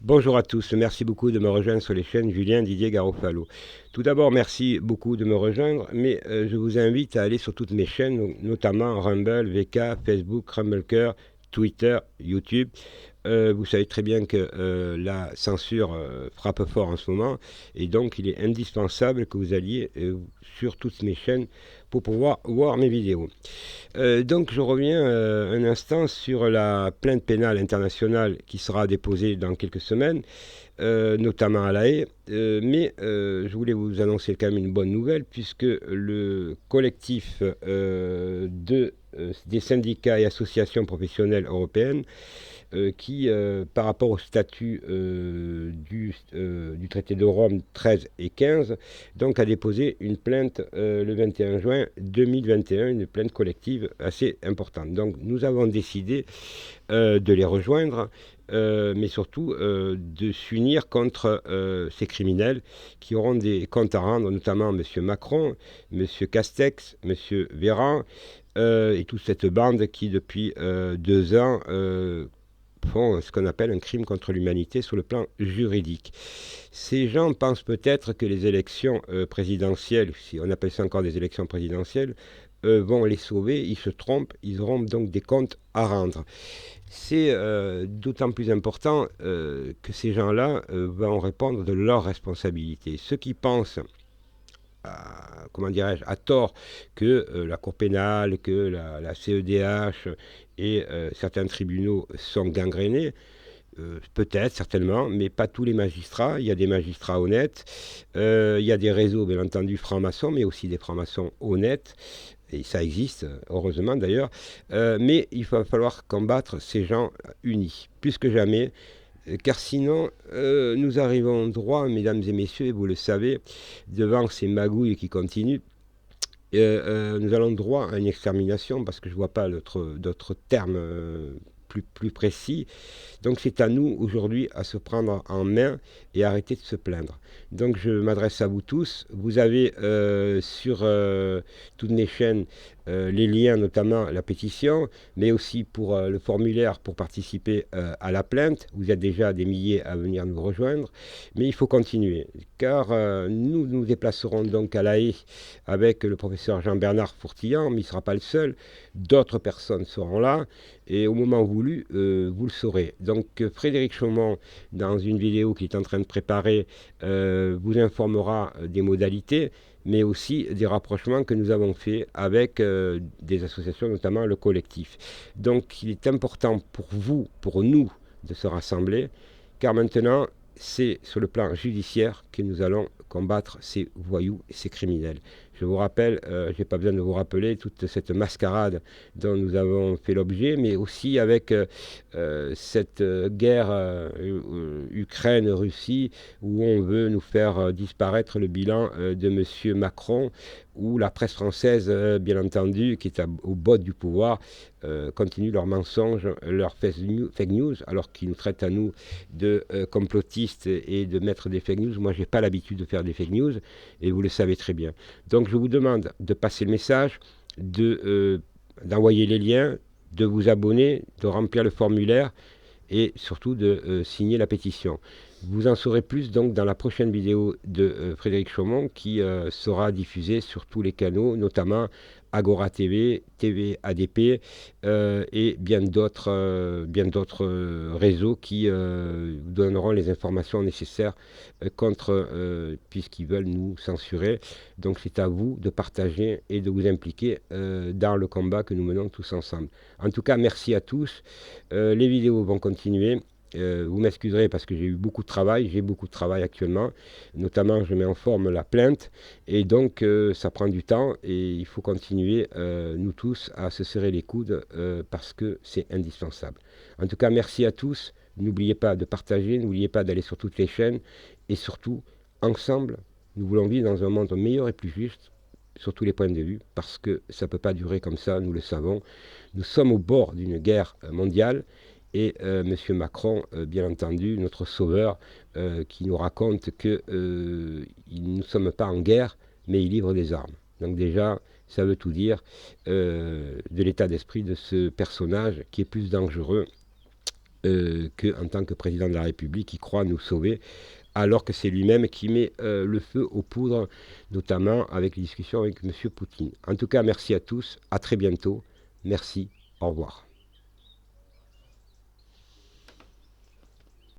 Bonjour à tous, merci beaucoup de me rejoindre sur les chaînes Julien Didier Garofalo. Tout d'abord, merci beaucoup de me rejoindre, mais je vous invite à aller sur toutes mes chaînes, notamment Rumble, VK, Facebook, Rumbleker, Twitter, YouTube. Vous savez très bien que la censure frappe fort en ce moment, et donc il est indispensable que vous alliez sur toutes mes chaînes pour pouvoir voir mes vidéos. Donc je reviens un instant sur la plainte pénale internationale qui sera déposée dans quelques semaines, notamment à La Haye. Mais je voulais vous annoncer quand même une bonne nouvelle, puisque le collectif des syndicats et associations professionnelles européennes qui, par rapport au statut du traité de Rome 13 et 15, donc a déposé une plainte le 21 juin 2021, une plainte collective assez importante. Donc nous avons décidé de les rejoindre, mais surtout de s'unir contre ces criminels qui auront des comptes à rendre, notamment M. Macron, M. Castex, M. Véran, et toute cette bande qui, depuis 2 ans, font ce qu'on appelle un crime contre l'humanité sur le plan juridique. Ces gens pensent peut-être que les élections présidentielles, si on appelle ça encore des élections présidentielles, vont les sauver. Ils se trompent, ils auront donc des comptes à rendre. C'est d'autant plus important que ces gens-là vont répondre de leurs responsabilités. Ceux qui pensent comment dirais-je, à tort que la Cour pénale, que la CEDH et certains tribunaux sont gangrénés, peut-être, certainement, mais pas tous les magistrats. Il y a des magistrats honnêtes, il y a des réseaux, bien entendu, francs-maçons, mais aussi des francs-maçons honnêtes, et ça existe, heureusement d'ailleurs, mais il va falloir combattre ces gens unis, plus que jamais, car sinon, nous arrivons droit, mesdames et messieurs, et vous le savez, devant ces magouilles qui continuent, nous allons droit à une extermination, parce que je ne vois pas d'autres termes plus précis. Donc c'est à nous aujourd'hui à se prendre en main et arrêter de se plaindre. Donc je m'adresse à vous tous. Vous avez sur toutes les chaînes les liens, notamment la pétition, mais aussi pour le formulaire pour participer à la plainte. Vous êtes déjà des milliers à venir nous rejoindre, mais il faut continuer, car nous nous déplacerons donc à La Haye avec le professeur Jean-Bernard Fourtillan, mais il ne sera pas le seul. D'autres personnes seront là, et au moment voulu, vous le saurez. Donc Frédéric Chaumont, dans une vidéo qu'il est en train de préparer, vous informera des modalités, mais aussi des rapprochements que nous avons faits avec des associations, notamment le collectif. Donc il est important pour vous, pour nous, de se rassembler, car maintenant, c'est sur le plan judiciaire que nous allons combattre ces voyous et ces criminels. Je vous rappelle, je n'ai pas besoin de vous rappeler toute cette mascarade dont nous avons fait l'objet, mais aussi avec cette guerre Ukraine-Russie, où on veut nous faire disparaître le bilan de M. Macron, où la presse française, bien entendu, qui est au bord du pouvoir, continue leurs mensonges, leurs fake news, alors qu'ils nous traitent à nous de complotistes et de mettre des fake news. Moi, je n'ai pas l'habitude de faire des fake news, et vous le savez très bien. Donc, je vous demande de passer le message, d'envoyer les liens, de vous abonner, de remplir le formulaire, et surtout de signer la pétition. Vous en saurez plus donc dans la prochaine vidéo de Frédéric Chaumont, qui sera diffusée sur tous les canaux, notamment Agora TV, TV ADP et bien d'autres réseaux qui vous donneront les informations nécessaires contre, puisqu'ils veulent nous censurer. Donc c'est à vous de partager et de vous impliquer dans le combat que nous menons tous ensemble. En tout cas, merci à tous. Les vidéos vont continuer. Vous m'excuserez parce que j'ai beaucoup de travail actuellement, notamment je mets en forme la plainte, et donc ça prend du temps, et il faut continuer, nous tous, à se serrer les coudes, parce que c'est indispensable. En tout cas, merci à tous, n'oubliez pas de partager, n'oubliez pas d'aller sur toutes les chaînes, et surtout, ensemble, nous voulons vivre dans un monde meilleur et plus juste, sur tous les points de vue, parce que ça ne peut pas durer comme ça, nous le savons. Nous sommes au bord d'une guerre mondiale, et M. Macron, bien entendu, notre sauveur, qui nous raconte que nous ne sommes pas en guerre, mais il livre des armes. Donc déjà, ça veut tout dire de l'état d'esprit de ce personnage qui est plus dangereux qu'en tant que président de la République, il croit nous sauver, alors que c'est lui-même qui met le feu aux poudres, notamment avec les discussions avec M. Poutine. En tout cas, merci à tous, à très bientôt, merci, au revoir.